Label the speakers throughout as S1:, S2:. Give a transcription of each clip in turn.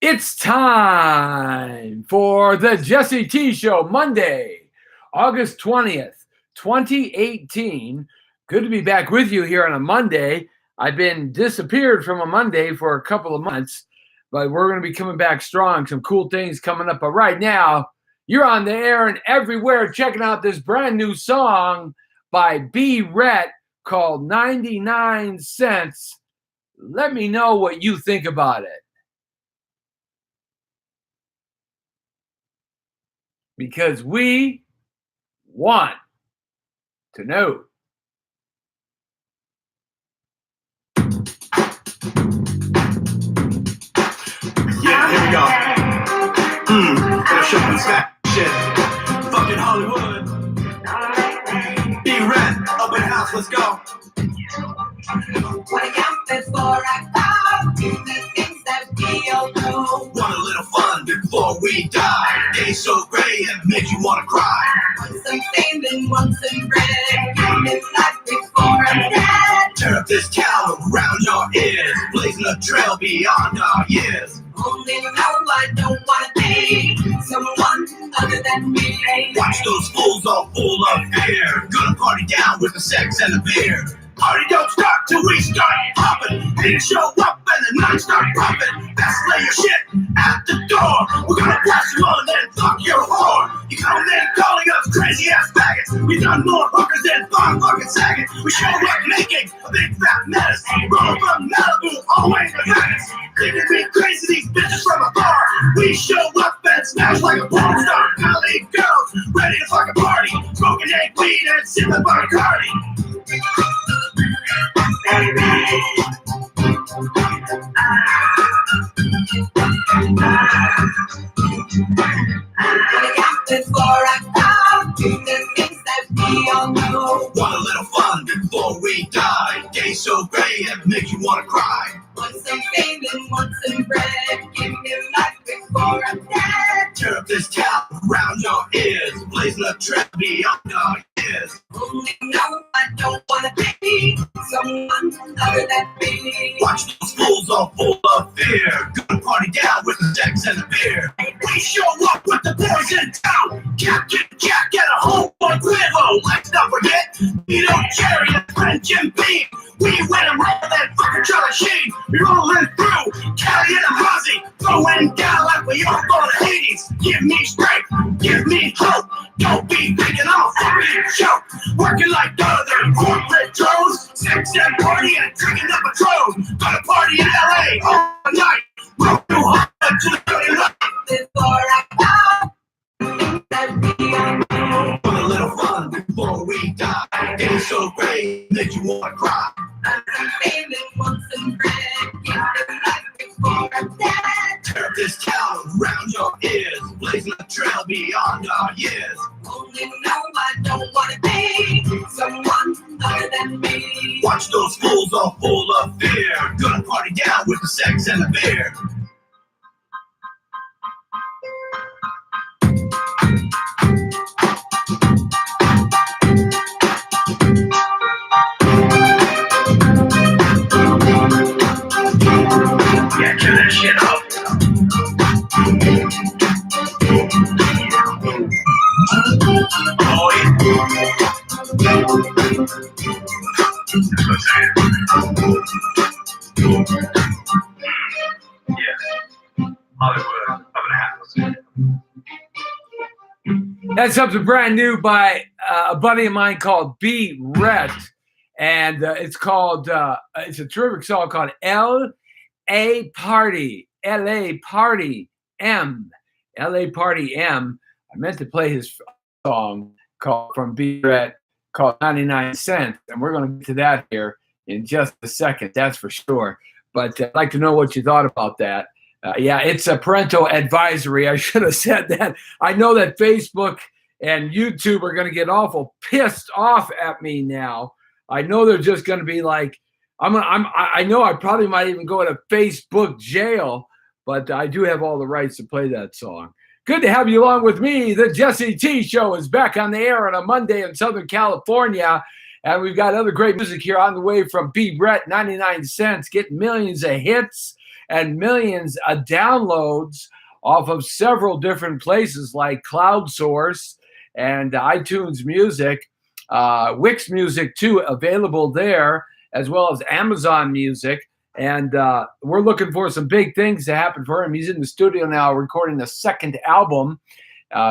S1: It's time for the Jesse T Show, Monday, August 20th, 2018. Good to be back with you here on a Monday. I've been disappeared from a Monday for a couple of months, but we're going to be coming back strong. Some cool things coming up. But right now, you're on the air and everywhere checking out this brand new song by B. Rhett called 99 Cents. Let me know what you think about it. Because we want to know.
S2: Yeah, here we go. Gonna show you that shit. Fucking Hollywood. B. Rhett, open house, let's go.
S3: What I am before I bow to the things that we all know.
S2: Want a little fun before we die. Days so gray and make you wanna cry.
S3: Want some fame and want some bread. Give me life before I'm dead.
S2: Tear up this town around your ears, blazing a trail beyond our years.
S3: Only know I don't wanna be someone other than me.
S2: Watch those fools all full of fear. Gonna party down with the sex and the beer. Party don't start till we start popping. Didn't show up and the night start popping. Best lay your shit at the door. We're gonna blast you on and fuck your whore. You come in calling us crazy ass faggots. We done more hookers than Bob fucking Saget. We show up making a big fat mess. Roll from Malibu, always with Venice. Thinking we crazy, these bitches from afar. We show up and smash like a porn star. Alley girls, ready to fuck a party. Smoking egg weed and sipping Bacardi.
S3: Baby, what I am before I bow to the things that we all know.
S2: Want a little fun before we die. Days so gray and make you wanna cry.
S3: Want some fame and want some bread. Give me life before I'm dead.
S2: Tear up this town around your ears, blazing a trail beyond our years.
S3: Only know I don't wanna be someone other than me.
S2: Watch those fools all full of fear. Gonna party down with the sex and the beer. We show up with the boys in town. Captain Jack and a whole boy Quavo. Let's not forget Vito, Jerry, and friend Jim Beam. We went and rolled that fucking Charlie Sheen. We rolling through Cali and Mozzie, going down like we all go to Hades. Give me strength, give me hope. Don't be thinking I'm a fucking joke. Working like other corporate drones. Sex and party and drinking up a Patron. Gonna party in LA all night. Roll through hard to the dirty light.
S3: Before I bow, things that we all know.
S2: Want a little fun before we die. Days so gray, make you wanna cry.
S3: Want some fame and want some bread. Give me life before I'm dead.
S2: Tear up this town around your ears, blazing a trail beyond our years.
S3: Only know I don't wanna be someone other than me.
S2: Watch those fools all full of fear. Gonna party down with the sex and the beer. Yeah, turn that shit up. Oh, yeah. Hollywood, up in the house.
S1: That's something brand new by a buddy of mine called B. Rhett. And it's a terrific song called L.A. Party. L.A. Party M. L.A. Party M. I meant to play his song from B. Rhett called 99 Cents. And we're going to get to that here in just a second. That's for sure. But I'd like to know what you thought about that. Yeah, it's a parental advisory. I should have said that. I know that Facebook and YouTube are going to get awful pissed off at me now. I know they're just going to be like, I know I probably might even go to Facebook jail, but I do have all the rights to play that song. Good to have you along with me. The Jesse T Show is back on the air on a Monday in Southern California. And we've got other great music here on the way from B. Rhett, 99 Cents, getting millions of hits. and millions of downloads off of several different places like CloudSource and iTunes Music, Wix Music too, available there, as well as Amazon Music. And we're looking for some big things to happen for him. He's in the studio now recording the second album.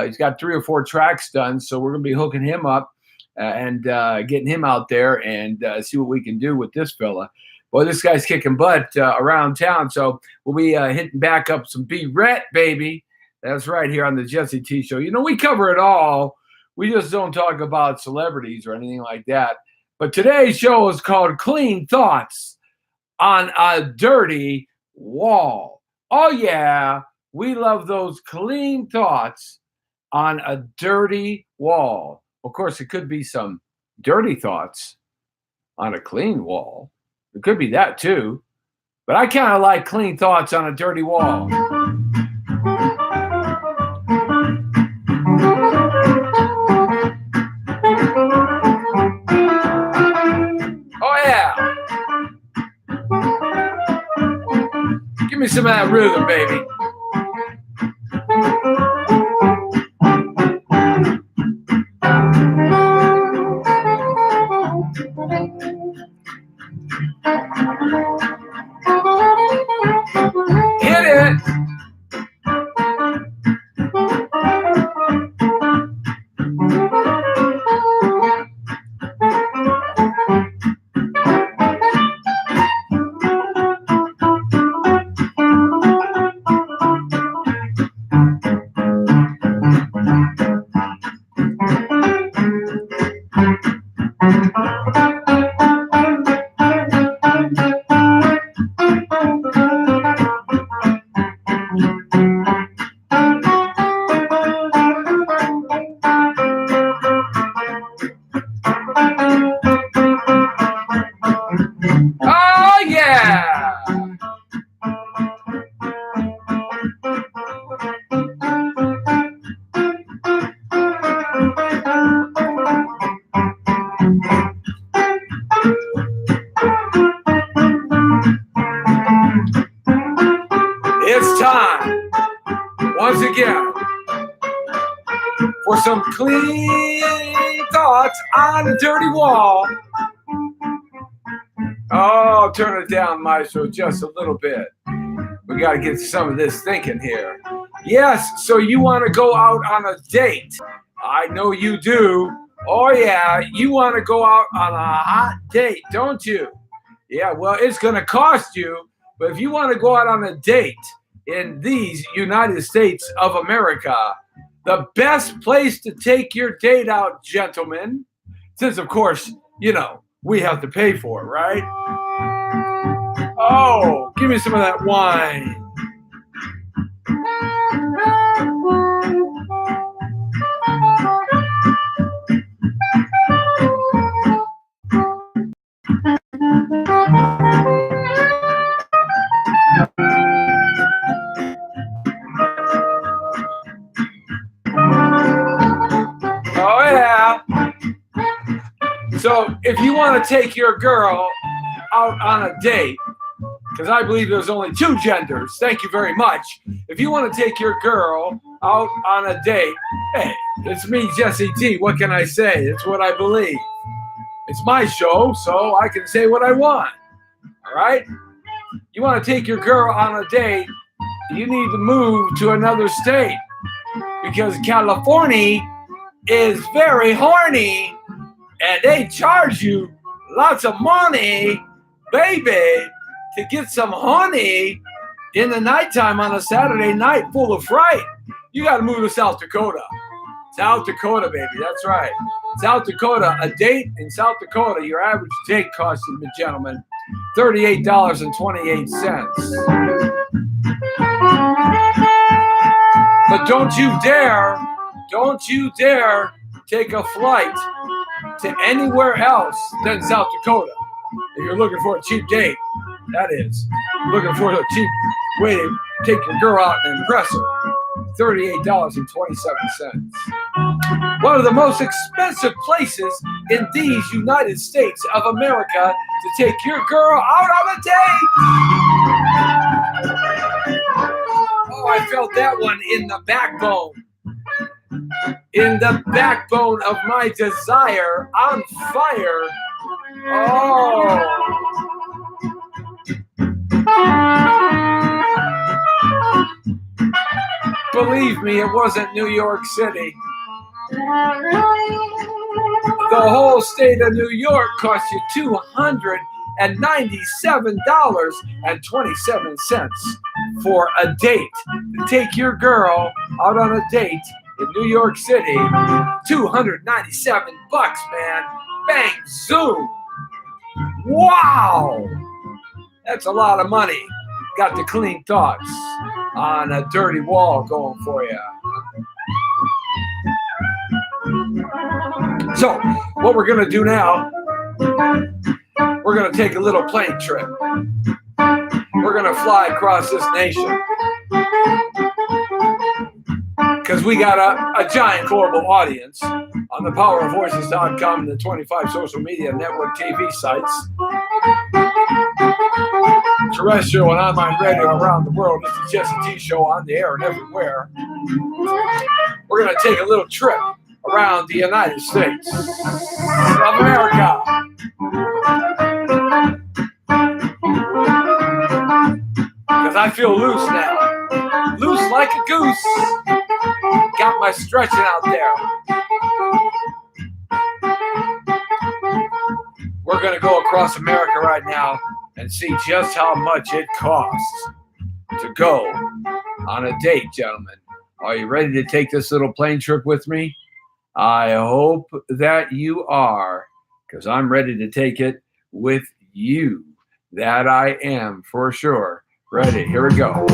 S1: He's got 3 or 4 tracks done, so we're going to be hooking him up and getting him out there and see what we can do with this fella. Well, this guy's kicking butt around town, so we'll be hitting back up some B-Rhett, baby. That's right, here on the Jesse T Show. You know, we cover it all. We just don't talk about celebrities or anything like that. But today's show is called Clean Thoughts on a Dirty Wall. Oh, yeah, we love those clean thoughts on a dirty wall. Of course, it could be some dirty thoughts on a clean wall. It could be that too. But I kind of like clean thoughts on a dirty wall. Oh, yeah. Give me some of that rhythm, baby. Hit it. Oh, yeah. It's time, once again, for some clean thoughts on a dirty wall. Oh, turn it down, Maestro, just a little bit. We got to get some of this thinking here. Yes, so you want to go out on a date. I know you do. Oh, yeah, you want to go out on a hot date, don't you? Yeah, well, it's going to cost you. But if you want to go out on a date in these United States of America, the best place to take your date out, gentlemen, since, of course, you know, we have to pay for it, right? Oh, give me some of that wine. Oh, yeah. So if you want to take your girl out on a date, because I believe there's only 2 genders, thank you very much. If you want to take your girl out on a date, hey, it's me, Jesse T. What can I say? It's what I believe. It's my show, so I can say what I want. All right? You want to take your girl on a date, you need to move to another state, because California is very horny and they charge you lots of money, baby, to get some honey in the nighttime on a Saturday night full of fright. You got to move to South Dakota. South Dakota, baby. That's right. South Dakota, a date in South Dakota, your average date costs you, gentlemen, $38.28. But don't you dare take a flight to anywhere else than South Dakota. If you're looking for a cheap date, that is. Looking for a cheap way to take your girl out and impress her. $38.27. One of the most expensive places in these United States of America to take your girl out on a date. Oh, I felt that one in the backbone. In the backbone of my desire, on fire. Oh. Believe me, it wasn't New York City. The whole state of New York cost you $297.27 for a date. To take your girl out on a date in New York City, $297, man. Bang, zoom. Wow. That's a lot of money. Got the clean thoughts on a dirty wall going for you. So, what we're going to do now, we're going to take a little plane trip. We're going to fly across this nation. Because we got a giant global audience on the powerofvoices.com and the 25 social media network TV sites. Terrestrial and online radio around the world. It's the Jesse T Show on the air and everywhere. We're going to take a little trip around the United States of America. Because I feel loose now. Loose like a goose. Got my stretching out there. We're going to go across America right now and see just how much it costs to go on a date, gentlemen. Are you ready to take this little plane trip with me? I hope that you are, because I'm ready to take it with you. That I am, for sure. Ready, here we go.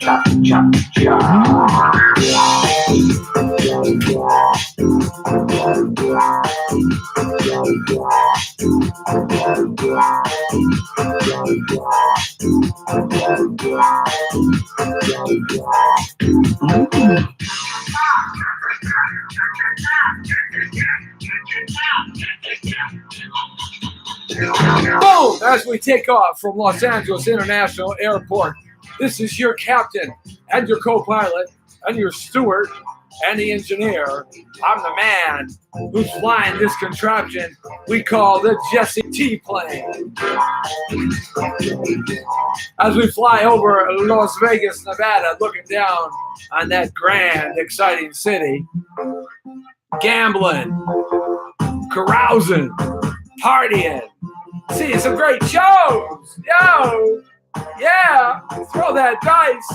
S2: Chop, chop, chop.
S1: Boom! As we take off from Los Angeles International Airport, this is your captain and your co-pilot and your steward and the engineer. I'm the man who's flying this contraption we call the Jesse T plane. As we fly over Las Vegas, Nevada, looking down on that grand, exciting city, gambling, carousing, partying, seeing some great shows. Yo, yeah, throw that dice,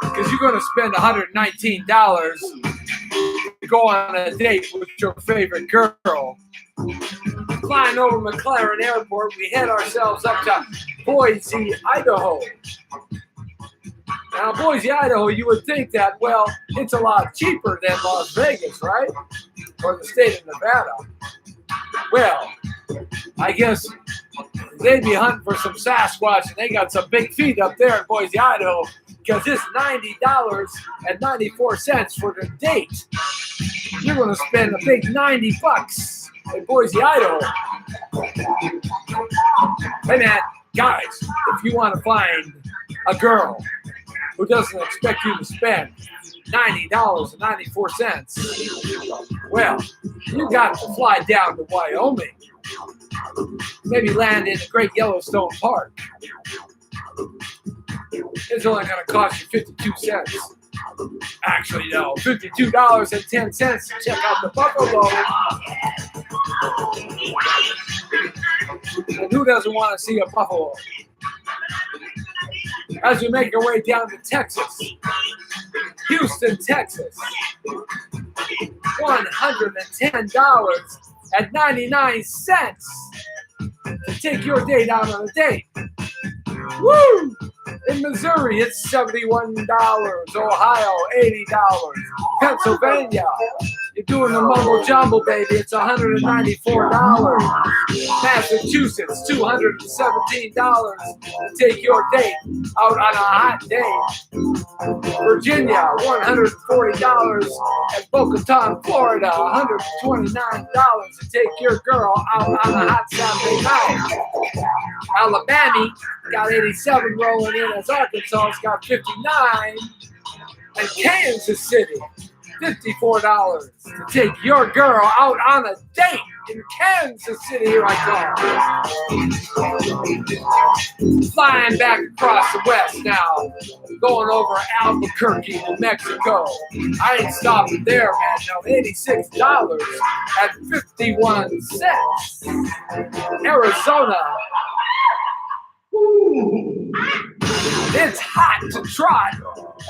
S1: because you're going to spend $119 to go on a date with your favorite girl. Flying over McLaren Airport, we head ourselves up to Boise, Idaho. Now, Boise, Idaho, you would think that, well, it's a lot cheaper than Las Vegas, right? Or the state of Nevada. Well, I guess they'd be hunting for some Sasquatch, and they got some big feet up there in Boise, Idaho, because it's $90.94 for the date. You're going to spend a big $90 in Boise, Idaho. Hey, man, guys, if you want to find a girl who doesn't expect you to spend $90.94, well, you got to fly down to Wyoming. Maybe land in the Great Yellowstone Park. It's only going to cost you 52 cents. Actually, no, $52.10 to check out the buffalo. And who doesn't want to see a buffalo? As we make our way down to Texas, Houston, Texas, $110.99 to take your date out on a date. Woo! In Missouri, it's $71. Ohio, $80. Pennsylvania, you're doing the mumbo jumbo, baby. It's $194. Massachusetts, $217 to take your date out on a hot day. Virginia, $140. And Boca Raton, Florida, $129 to take your girl out on a hot Saturday night. Alabama got 87 rolling in as Arkansas got 59. And Kansas City, $54 to take your girl out on a date in Kansas City. Here I come. Flying back across the west now, going over Albuquerque, New Mexico. I ain't stopping there, man. No, $86 at 51 cents. Arizona. It's hot to trot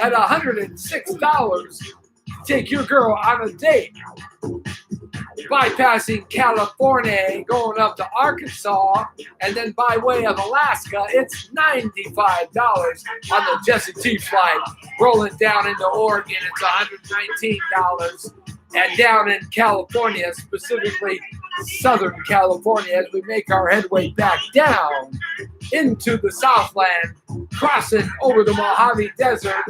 S1: at $106 to take your girl on a date. Bypassing California, going up to Arkansas, and then by way of Alaska, it's $95 on the Jesse T flight. Rolling down into Oregon, it's $119. And down in California, specifically Southern California, as we make our headway back down into the Southland, crossing over the Mojave Desert,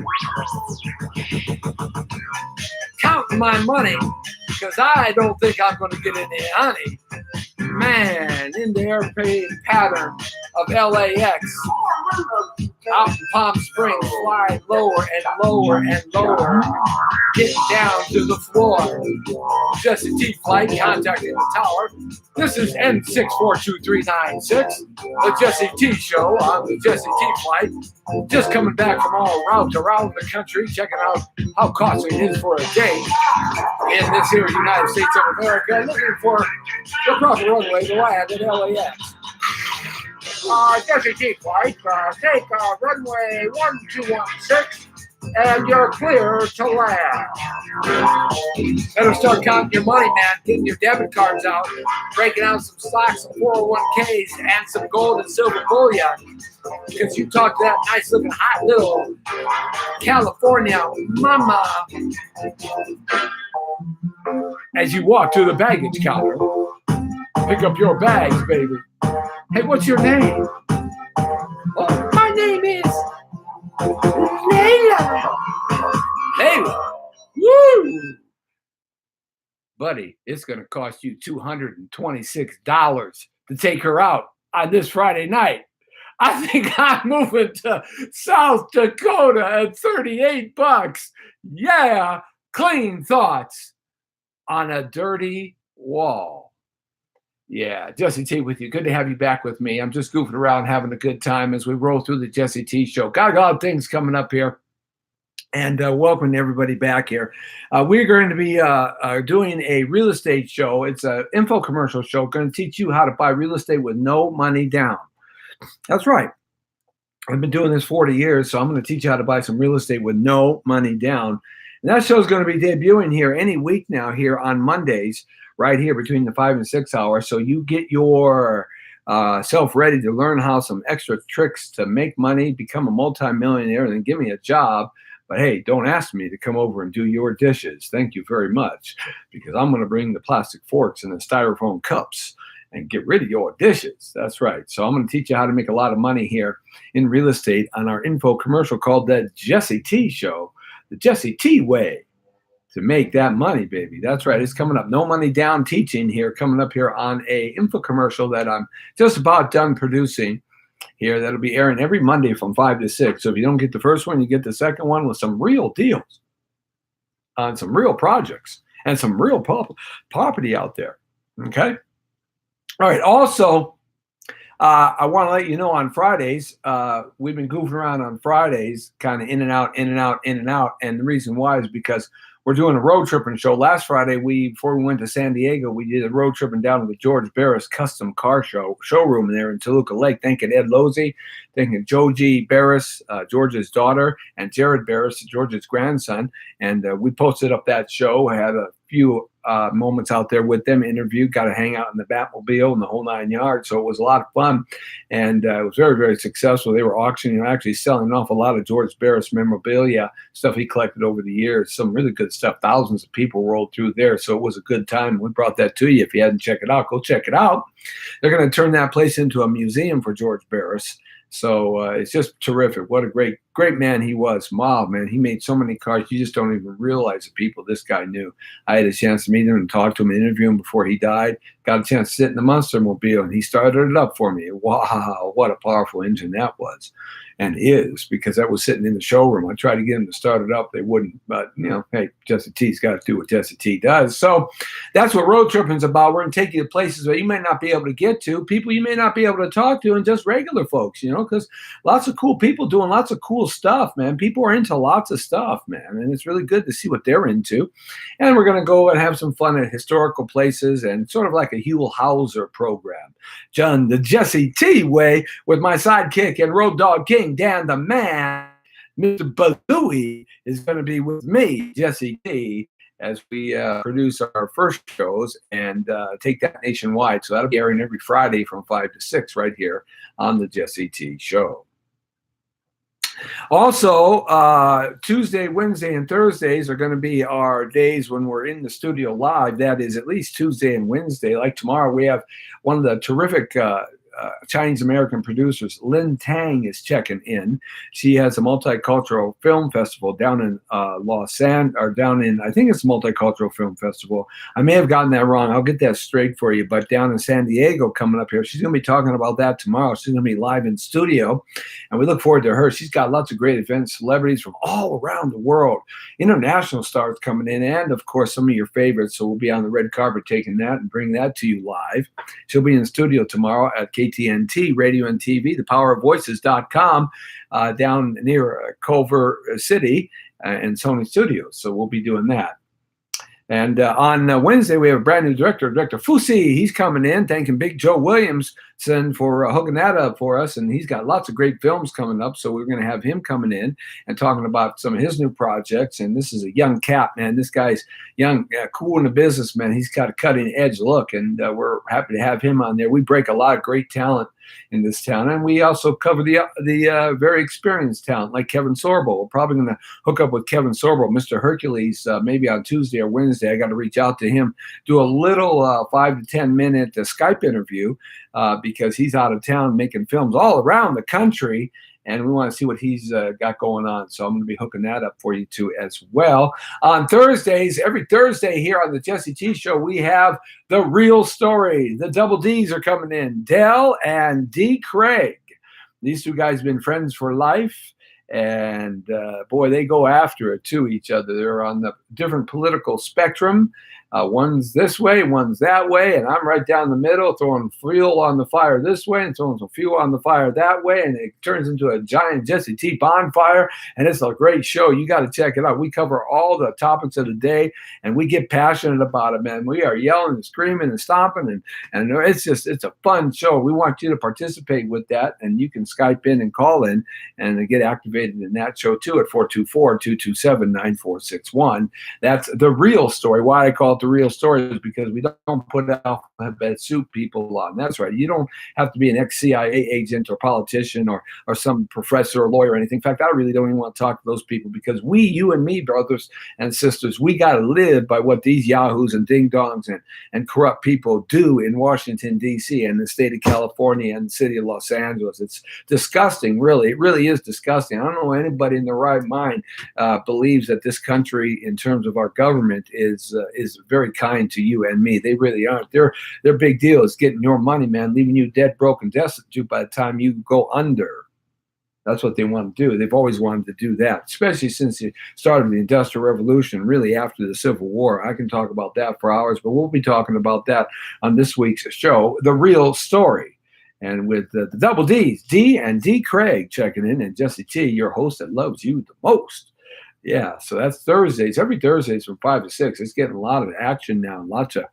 S1: counting my money because I don't think I'm going to get any honey. Man, in the airplane pattern of LAX, out in Palm Springs, flying lower and lower and lower, getting down to the floor. Jesse T flight, contacting the tower. This is N642396, the Jesse T show on the Jesse T flight. Just coming back from all routes around the country, checking out how costly it is for a day in this here United States of America, looking for the proper runway to land at LAX. Jesse T flight, take runway 1216, and you're clear to land. Better start counting your money, man. Getting your debit cards out, breaking out some stocks, some 401ks, and some gold and silver bullion. Because you talk to that nice looking hot little California mama as you walk to the baggage counter. Pick up your bags, baby. Hey, what's your name? Oh, my name is Layla. Layla. Woo! Buddy, it's going to cost you $226 to take her out on this Friday night. I think I'm moving to South Dakota at $38. Yeah, clean thoughts on a dirty wall. Yeah, Jesse T with you. Good to have you back with me. I'm just goofing around, having a good time as we roll through the Jesse T show. Got a lot of things coming up here. And welcome everybody back here. We're going to be doing a real estate show. It's an info commercial show. Going to teach you how to buy real estate with no money down. That's right. I've been doing this 40 years, so I'm going to teach you how to buy some real estate with no money down. And that show is going to be debuting here any week now here on Mondays, right here between the 5 and 6 hours. So you get your self ready to learn how some extra tricks to make money, become a multimillionaire, and then give me a job. But hey, don't ask me to come over and do your dishes. Thank you very much, because I'm going to bring the plastic forks and the styrofoam cups and get rid of your dishes. That's right. So I'm going to teach you how to make a lot of money here in real estate on our info commercial called The Jesse T Show, the Jesse T way to make that money, baby. That's right. It's coming up. No money down teaching here, coming up here on a info commercial that I'm just about done producing here. That'll be airing every Monday from 5 to 6. So if you don't get the first one, you get the second one with some real deals on some real projects and some real property out there. Okay. All right. Also, I want to let you know on Fridays, we've been goofing around on Fridays, kind of in and out, in and out, in and out. And the reason why is because we're doing a road tripping show. Last Friday, before we went to San Diego, we did a road tripping down to the George Barris Custom Car showroom there in Toluca Lake. Thanking Ed Lozzi, thanking Joji Barris, George's daughter, and Jared Barris, George's grandson. And we posted up that show. I had a few moments out there with them, interviewed, got to hang out in the Batmobile and the whole 9 yards. So it was a lot of fun, and it was very, very successful. They were auctioning, actually selling off a lot of George Barris memorabilia, stuff he collected over the years, some really good stuff. Thousands of people rolled through there, so it was a good time. We brought that to you. If you hadn't checked it out, go check it out. They're going to turn that place into a museum for George Barris. So it's just terrific. What a great man he was. Mob, man. He made so many cars. You just don't even realize the people this guy knew. I had a chance to meet him and talk to him and interview him before he died. Got a chance to sit in the Munster Mobile, and he started it up for me. Wow, what a powerful engine that was and is, because that was sitting in the showroom. I tried to get him to start it up. They wouldn't. But, hey, Jesse T's got to do what Jesse T does. So that's what road tripping's about. We're going to take you to places that you may not be able to get to, people you may not be able to talk to, and just regular folks, because lots of cool people doing lots of cool stuff, man. People are into lots of stuff, man, and it's really good to see what they're into. And we're going to go and have some fun at historical places and sort of like a Huell Hauser program. John, the Jesse T way, with my sidekick and Road Dog King, Dan the Man. Mr. Bazooey is going to be with me, Jesse T, as we produce our first shows and take that nationwide. So that'll be airing every Friday from 5 to 6 right here on the Jesse T Show. Also, Tuesday, Wednesday, and Thursdays are going to be our days when we're in the studio live. That is at least Tuesday and Wednesday. Like tomorrow, we have one of the terrific Chinese-American producers, Lin Tang, is checking in. She has a multicultural film festival down in I think it's a multicultural film festival. I may have gotten that wrong. I'll get that straight for you. But down in San Diego coming up here, she's going to be talking about that tomorrow. She's going to be live in studio, and we look forward to her. She's got lots of great events, celebrities from all around the world, international stars coming in, and, of course, some of your favorites. So we'll be on the red carpet taking that and bring that to you live. She'll be in the studio tomorrow at KTNT, Radio and TV, thepowerofvoices.com, down near Culver City and Sony Studios. So we'll be doing that. And on Wednesday, we have a brand new director, Director Fusi. He's coming in, thanking Big Joe Williamson for hooking that up for us. And he's got lots of great films coming up. So we're going to have him coming in and talking about some of his new projects. And this is a young cat, man. This guy's young, cool in the business, man. He's got a cutting edge look, and we're happy to have him on there. We break a lot of great talent in this town, and we also cover the very experienced talent like Kevin Sorbo. We're probably going to hook up with Kevin Sorbo, Mr. Hercules, maybe on Tuesday or Wednesday. I got to reach out to him, do a little 5 to 10 minute Skype interview because he's out of town making films all around the country, and we want to see what he's got going on. So I'm going to be hooking that up for you too as well. On Thursdays, every Thursday here on the Jesse T Show, we have The Real Story. The Double D's are coming in, Del and D. Craig. These two guys have been friends for life. And boy, they go after it to each other. They're on the different political spectrum. One's this way, one's that way, and I'm right down the middle, throwing fuel on the fire this way and throwing some fuel on the fire that way, and it turns into a giant Jesse T bonfire, and it's a great show. You got to check it out. We cover all the topics of the day, and we get passionate about it, man. We are yelling and screaming and stomping, and it's a fun show. We want you to participate with that, and you can Skype in and call in and get activated in that show too at 424-227-9461. That's The Real Story. Why I call it The Real Story is because we don't put alphabet soup people on. That's right. You don't have to be an ex-CIA agent or politician or some professor or lawyer or anything. In fact, I really don't even want to talk to those people because you and me, brothers and sisters, we got to live by what these yahoos and ding-dongs and corrupt people do in Washington, D.C. and the state of California and the city of Los Angeles. It's disgusting, really. It really is disgusting. I don't know anybody in their right mind believes that this country, in terms of our government, is very kind to you and me. They really aren't. Their big deal is getting your money, man, leaving you dead, broken, destitute by the time you go under. That's what they want to do. They've always wanted to do that, especially since the start of the Industrial Revolution, really after the Civil War. I can talk about that for hours, but we'll be talking about that on this week's show, The Real Story. And with the Double D's, D and D Craig checking in, and Jesse T, your host that loves you the most. Yeah, so that's Thursdays. Every Thursdays from 5 to 6. It's getting a lot of action now, lots of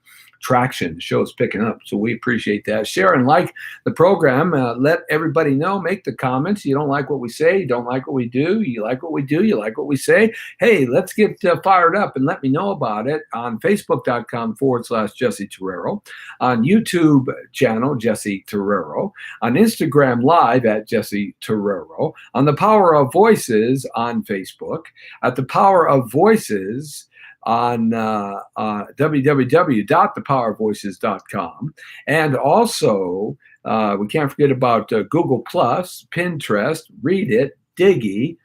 S1: traction. The show's picking up, so we appreciate that. Share and like the program. Let everybody know. Make the comments. You don't like what we say. You don't like what we do. You like what we do. You like what we say. Hey, let's get fired up and let me know about it on Facebook.com/Jesse Torero, on YouTube channel Jesse Torero, on Instagram Live at Jesse Torero, on The Power of Voices on Facebook, at The Power of Voices on www.thepowervoices.com, and also We can't forget about Google Plus, Pinterest, Read It, Diggy.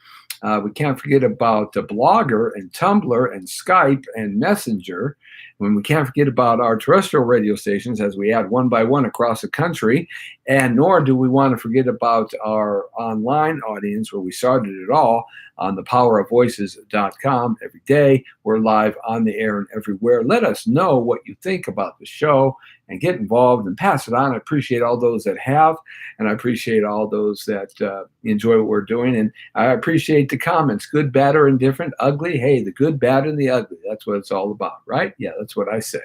S1: We can't forget about Blogger and Tumblr and Skype and Messenger. When we can't forget about our terrestrial radio stations as we add one by one across the country, and nor do we want to forget about our online audience where we started it all on thepowerofvoices.com. Every day we're live on the air and everywhere. Let us know what you think about the show and get involved and pass it on. I appreciate all those that have, and I appreciate all those that enjoy what we're doing. And I appreciate the comments, good, bad, or indifferent, ugly. Hey, the good, bad, and the ugly. That's what it's all about, right? Yeah, that's what I say.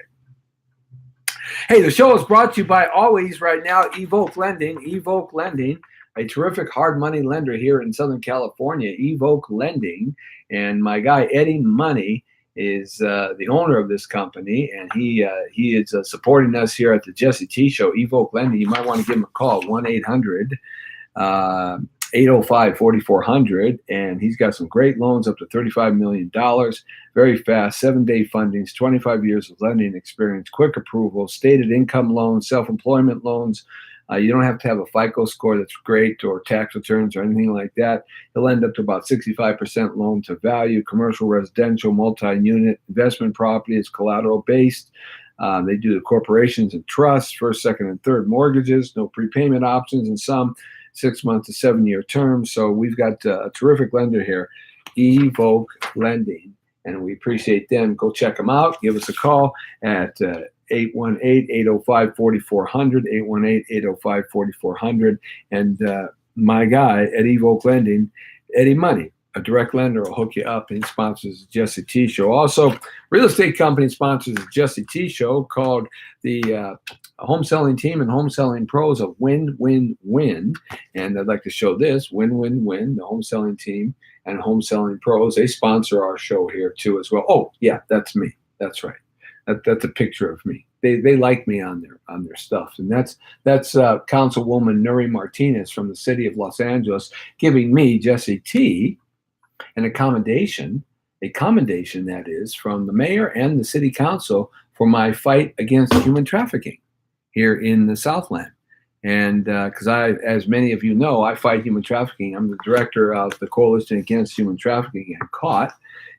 S1: Hey, the show is brought to you by always right now, Evoke Lending. Evoke Lending, a terrific hard money lender here in Southern California. Evoke Lending. And my guy, Eddie Money, is the owner of this company, and he is supporting us here at the Jesse T Show. Evoke Lending, you might want to give him a call, 1-800-805-4400, and he's got some great loans up to $35 million, very fast, 7-day fundings, 25 years of lending experience, quick approval, stated income loans, self-employment loans. You don't have to have a FICO score that's great or tax returns or anything like that. He'll end up to about 65% loan to value, commercial, residential, multi-unit, investment properties, collateral-based. They do the corporations and trusts, first, second, and third mortgages, no prepayment options, and some 6-month to 7-year terms. So we've got a terrific lender here, Evoke Lending, and we appreciate them. Go check them out. Give us a call at 818-805-4400, 818-805-4400. And my guy at Evoke Lending, Eddie Money, a direct lender, will hook you up, and he sponsors the Jesse T Show. Also, real estate company sponsors the Jesse T Show called the Home Selling Team and Home Selling Pros of Win, Win, Win. And I'd like to show this, Win, Win, Win, the Home Selling Team and Home Selling Pros. They sponsor our show here too as well. Oh, yeah, that's me. That's right. That's a picture of me. They like me on their stuff, and that's Councilwoman Nuri Martinez from the city of Los Angeles giving me, Jesse T, a commendation that is from the mayor and the city council for my fight against human trafficking here in the Southland. And because as many of you know, I fight human trafficking. I'm the director of the Coalition Against Human Trafficking and CAUT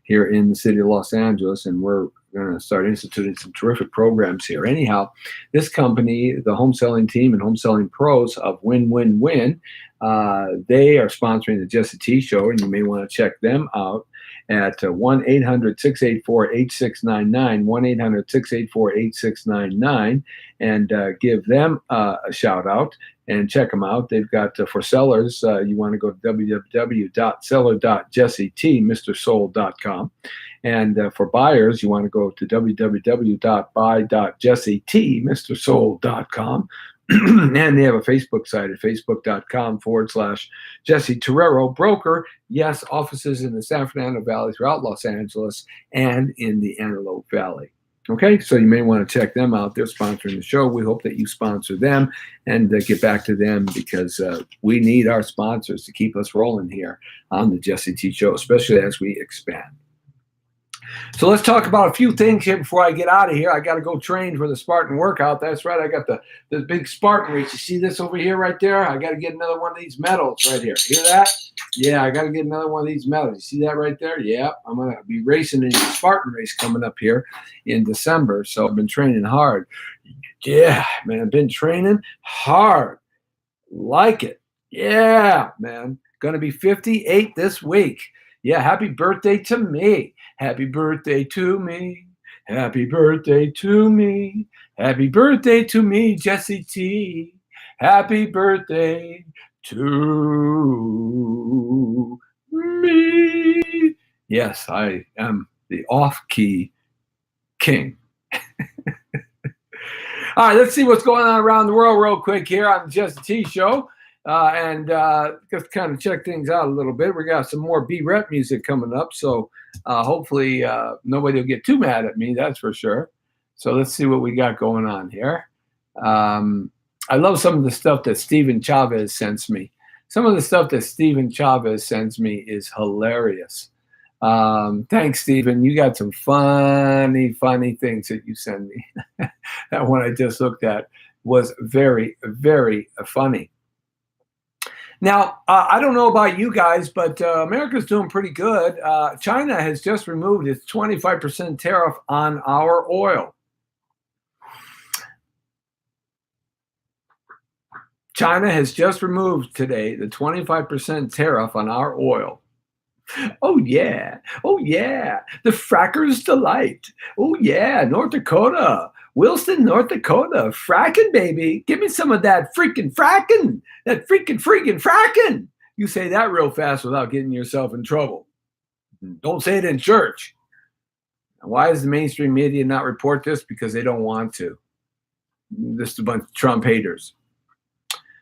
S1: here in the city of Los Angeles, and we're going to start instituting some terrific programs here. Anyhow, this company, the Home Selling Team and Home Selling Pros of Win, Win, Win, they are sponsoring the Jesse T Show, and you may want to check them out at 1-800-684-8699, 1-800-684-8699, and give them a shout out and check them out. They've got, for sellers, you want to go to www.seller.jessetmrsoul.com. And for buyers, you want to go to www.buy.jessetmrsoul.com. And they have a Facebook site at facebook.com/Jesse Terrero Broker. Yes, offices in the San Fernando Valley, throughout Los Angeles, and in the Antelope Valley. Okay, so you may want to check them out. They're sponsoring the show. We hope that you sponsor them and get back to them, because we need our sponsors to keep us rolling here on the Jesse T Show, especially as we expand. So let's talk about a few things here before I get out of here. I got to go train for the Spartan workout. That's right. I got the big Spartan race. You see this over here right there? I got to get another one of these medals right here. Hear that? Yeah, I got to get another one of these medals. You see that right there? Yeah, I'm going to be racing in the Spartan race coming up here in December. So I've been training hard. Yeah, man, I've been training hard. Like it. Yeah, man. Going to be 58 this week. Yeah, happy birthday to me. Happy birthday to me. Happy birthday to me. Happy birthday to me, Jesse T. Happy birthday to me. Yes, I am the off-key king. All right, let's see what's going on around the world real quick here on the Jesse T Show. And just kind of check things out a little bit. We got some more B-Rep music coming up, so hopefully nobody will get too mad at me, that's for sure. So let's see what we got going on here. I love some of the stuff that Steven Chavez sends me. Some of the stuff that Steven Chavez sends me is hilarious. Thanks, Steven. You got some funny things that you send me. That one I just looked at was very, very funny. Now, I don't know about you guys, but America's doing pretty good. China has just removed its 25% tariff on our oil. China has just removed today the 25% tariff on our oil. Oh, yeah. Oh, yeah. The fracker's delight. Oh, yeah. North Dakota. Wilson, North Dakota. Fracking, baby. Give me some of that freaking fracking. That freaking fracking. You say that real fast without getting yourself in trouble. Don't say it in church. Why does the mainstream media not report this? Because they don't want to. Just a bunch of Trump haters.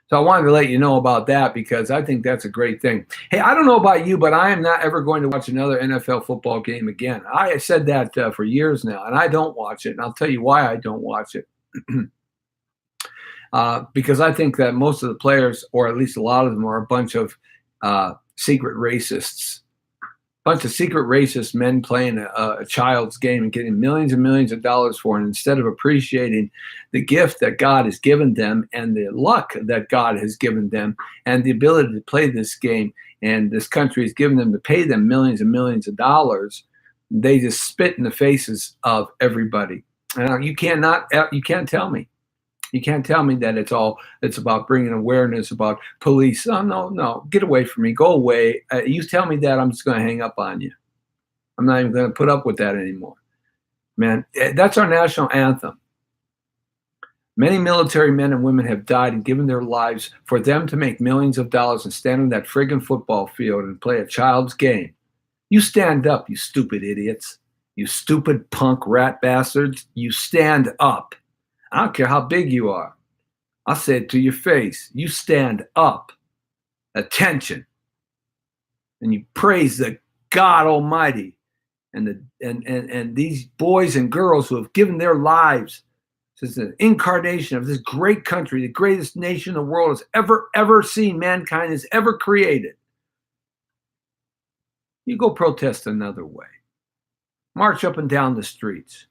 S1: So I wanted to let you know about that because I think that's a great thing. Hey, I don't know about you, but I am not ever going to watch another NFL football game again. I said that for years now, and I don't watch it. And I'll tell you why I don't watch it. Because I think that most of the players, or at least a lot of them, are a bunch of secret racists. Bunch of secret racist men playing a child's game and getting millions and millions of dollars for it instead of appreciating the gift that God has given them and the luck that God has given them and the ability to play this game. And this country has given them to pay them millions and millions of dollars. They just spit in the faces of everybody. And you can't tell me. You can't tell me that it's about bringing awareness about police. Oh, no, get away from me. Go away. You tell me that, I'm just going to hang up on you. I'm not even going to put up with that anymore. Man, that's our national anthem. Many military men and women have died and given their lives for them to make millions of dollars and stand on that friggin' football field and play a child's game. You stand up, you stupid idiots. You stupid punk rat bastards. You stand up. I don't care how big you are. I'll say it to your face. You stand up. Attention. And you praise the God Almighty and these boys and girls who have given their lives as an incarnation of this great country, the greatest nation the world has ever seen, mankind has ever created. You go protest another way. March up and down the streets.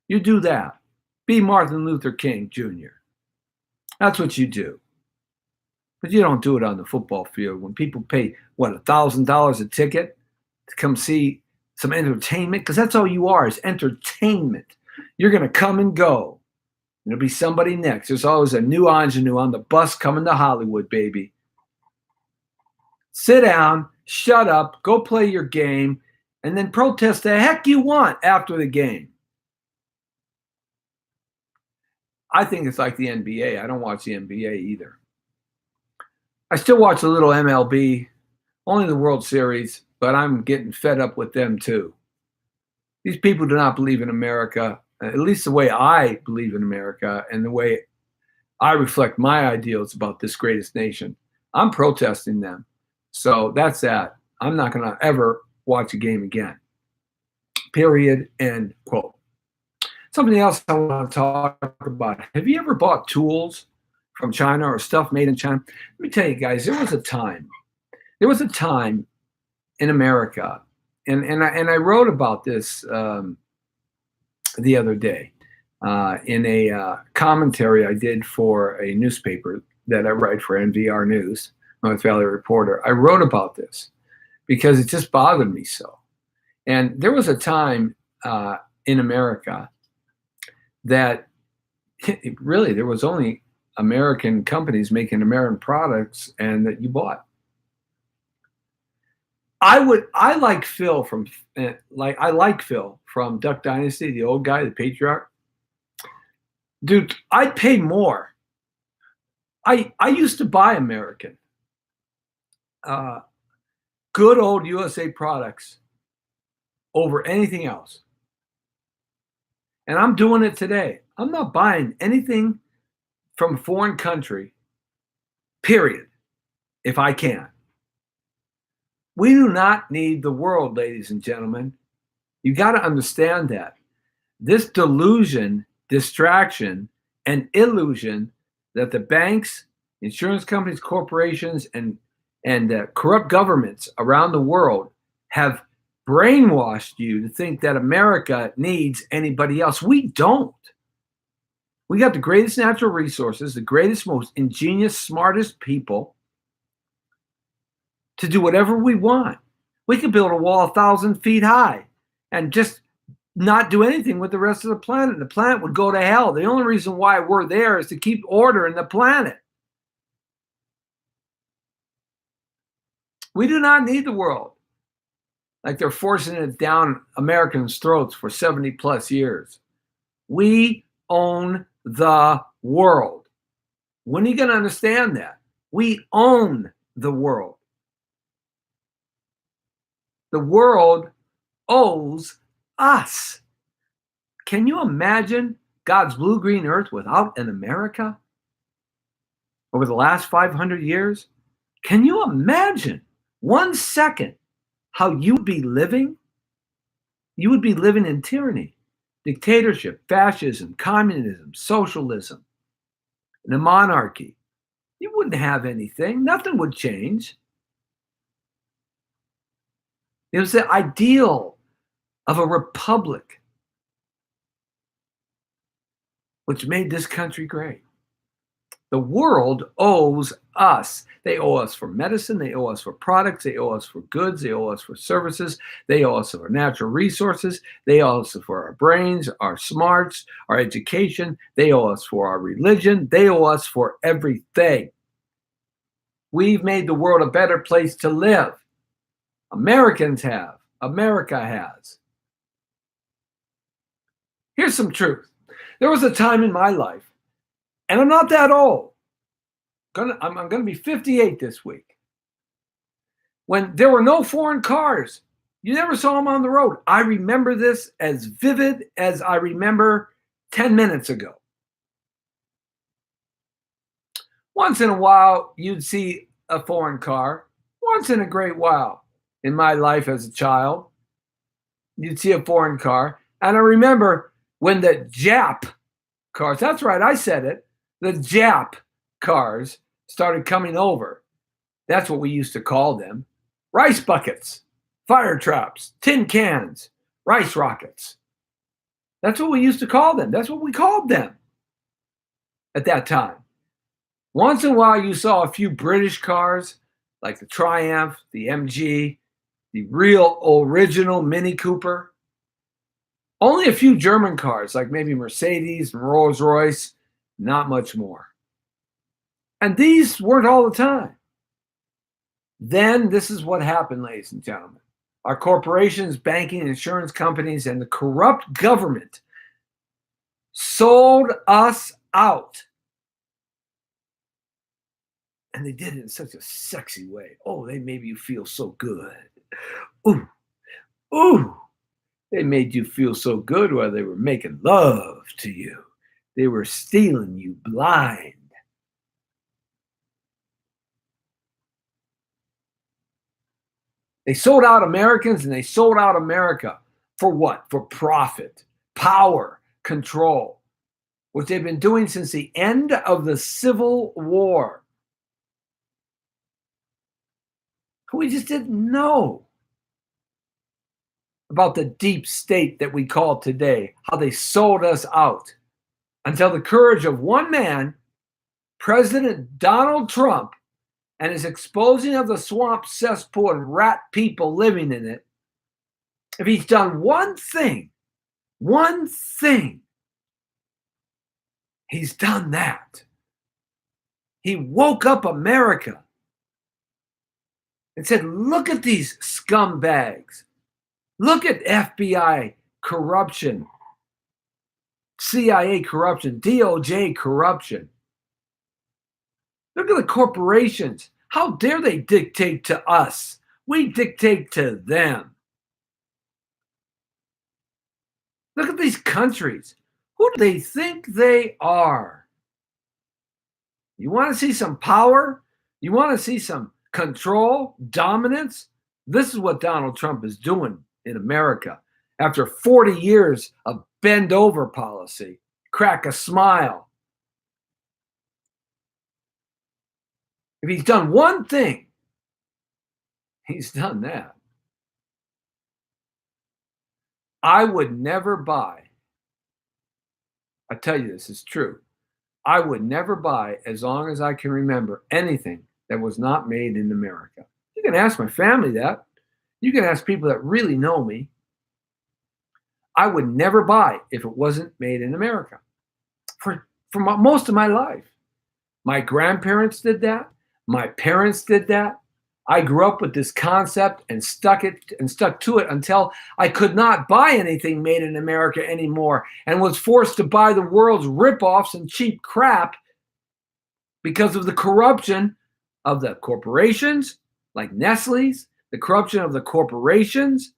S1: You do that. Be Martin Luther King Jr. That's what you do. But you don't do it on the football field when people pay, $1,000 a ticket to come see some entertainment? Because that's all you are, is entertainment. You're going to come and go. There'll be somebody next. There's always a new ingenue on the bus coming to Hollywood, baby. Sit down, shut up, go play your game, and then protest the heck you want after the game. I think it's like the NBA. I don't watch the NBA either. I still watch a little MLB, only the World Series, but I'm getting fed up with them too. These people do not believe in America, at least the way I believe in America and the way I reflect my ideals about this greatest nation. I'm protesting them. So that's that. I'm not going to ever watch a game again. Period. End quote. Something else I want to talk about. Have you ever bought tools from China or stuff made in China? Let me tell you guys, there was a time in America, and I wrote about this the other day in a commentary I did for a newspaper that I write for NVR News, North Valley Reporter. I wrote about this because it just bothered me so. And there was a time in America that really there was only American companies making American products and that you bought. I like Phil from Duck Dynasty, the old guy, the patriarch. Dude, I'd pay more. I used to buy American. Good old USA products over anything else. And I'm doing it today. I'm not buying anything from a foreign country, period, if I can. We do not need the world, ladies and gentlemen. You got to understand that. This delusion, distraction, and illusion that the banks, insurance companies, corporations, and corrupt governments around the world have brainwashed you to think that America needs anybody else. We don't. We got the greatest natural resources, the greatest, most ingenious, smartest people to do whatever we want. We could build a wall 1,000 feet high and just not do anything with the rest of the planet. The planet would go to hell. The only reason why we're there is to keep order in the planet. We do not need the world like they're forcing it down Americans' throats for 70 plus years. We own the world. When are you going to understand that? We own the world. The world owes us. Can you imagine God's blue-green earth without an America over the last 500 years? Can you imagine 1 second how you'd be living? You would be living in tyranny, dictatorship, fascism, communism, socialism, and a monarchy. You wouldn't have anything. Nothing would change. It was the ideal of a republic, which made this country great. The world owes us. They owe us for medicine. They owe us for products. They owe us for goods. They owe us for services. They owe us for natural resources. They owe us for our brains, our smarts, our education. They owe us for our religion. They owe us for everything. We've made the world a better place to live. Americans have. America has. Here's some truth. There was a time in my life, and I'm not that old. I'm going to be 58 this week, when there were no foreign cars. You never saw them on the road. I remember this as vivid as I remember 10 minutes ago. Once in a while, you'd see a foreign car. Once in a great while in my life as a child, you'd see a foreign car. And I remember when the Jap cars, that's right, I said it, the Jap cars started coming over. That's what we used to call them. Rice buckets, fire traps, tin cans, rice rockets. That's what we used to call them. That's what we called them at that time. Once in a while, you saw a few British cars like the Triumph, the MG, the real original Mini Cooper. Only a few German cars like maybe Mercedes and Rolls-Royce, not much more. And these weren't all the time. Then this is what happened, ladies and gentlemen. Our corporations, banking, insurance companies, and the corrupt government sold us out. And they did it in such a sexy way. Oh, they made you feel so good. Ooh, ooh. They made you feel so good while they were making love to you. They were stealing you blind. They sold out Americans, and they sold out America for what? For profit, power, control, which they've been doing since the end of the Civil War. We just didn't know about the deep state that we call today, how they sold us out, until the courage of one man, President Donald Trump, and his exposing of the swamp, cesspool, and rat people living in it. If he's done one thing, he's done that. He woke up America and said, look at these scumbags. Look at FBI corruption, CIA corruption, DOJ corruption. Look at the corporations. How dare they dictate to us? We dictate to them. Look at these countries. Who do they think they are? You want to see some power? You want to see some control, dominance? This is what Donald Trump is doing in America. After 40 years of bend over policy, crack a smile. If he's done one thing, he's done that. I would never buy I tell you this is true. I would never buy, as long as I can remember, anything that was not made in America. You can ask my family that. You can ask people that really know me. I would never buy if it wasn't made in America. For most of my life. My grandparents did that. My parents did that. I grew up with this concept and stuck to it until I could not buy anything made in America anymore and was forced to buy the world's ripoffs and cheap crap because of the corruption of the corporations like Nestle's, the corruption of the corporations,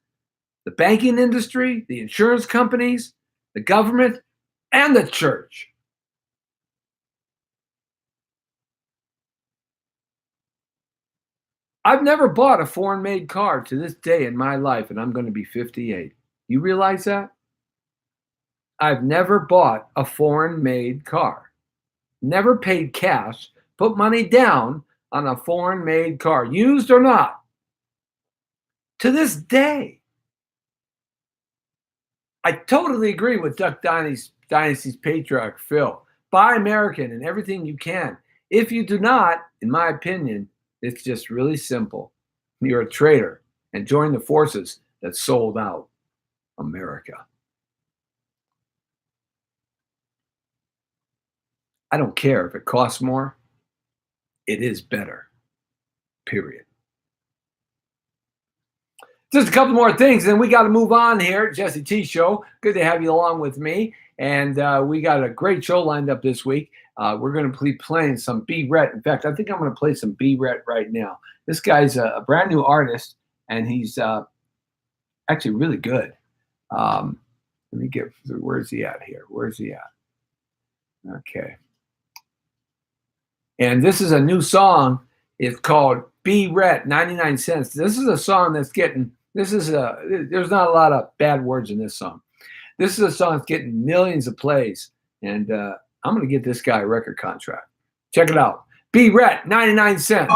S1: the banking industry, the insurance companies, the government, and the church. I've never bought a foreign-made car to this day in my life, and I'm going to be 58. You realize that? I've never bought a foreign-made car. Never paid cash, put money down on a foreign-made car, used or not. To this day. I totally agree with Duck Dynasty's patriarch, Phil. Buy American and everything you can. If you do not, in my opinion, it's just really simple. You're a traitor and join the forces that sold out America. I don't care if it costs more. It is better. Period. Just a couple more things, and we got to move on here. Jesse T Show. Good to have you along with me. And we got a great show lined up this week. We're going to be playing some B. Rhett. In fact, I think I'm going to play some B. Rhett right now. This guy's a brand new artist, and he's actually really good. Let me get through. Where's he at here? Where's he at? Okay. And this is a new song. It's called B. Rhett, 99 Cents. This is a song that's getting, there's not a lot of bad words in this song. This is a song that's getting millions of plays. And I'm going to get this guy a record contract. Check it out. B. Rhett, 99 Cents.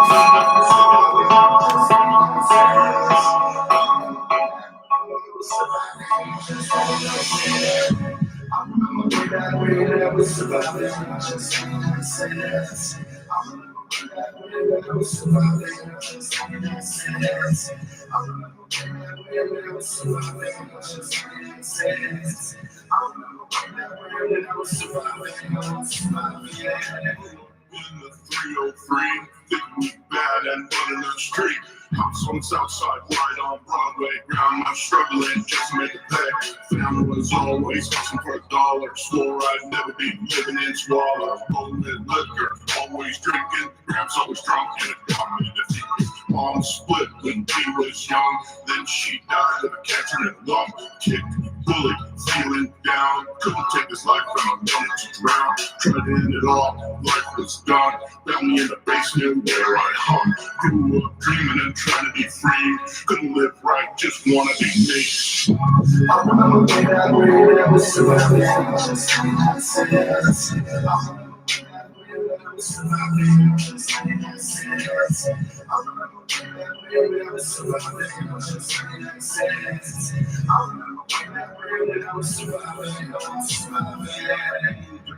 S2: In the 303, think we bad and running the street. House on Southside, right on Broadway. Grandma struggling just to make a pay. Family was always hustling for a dollar. Swore I'd never be living in squalor. Rolling liquor, always drinking. Gram's always drunk and it got me defeated. Mom split when he was young. Then she died of a cancer in the lung. Kicked, bullied, feeling down. Couldn't take this life and I wanted to drown. Tried to end it all, life was done. Found me in the basement where I hung. Grew up dreaming and trying to be free. Couldn't live right, just wanna be me. I remember when I was surrounded.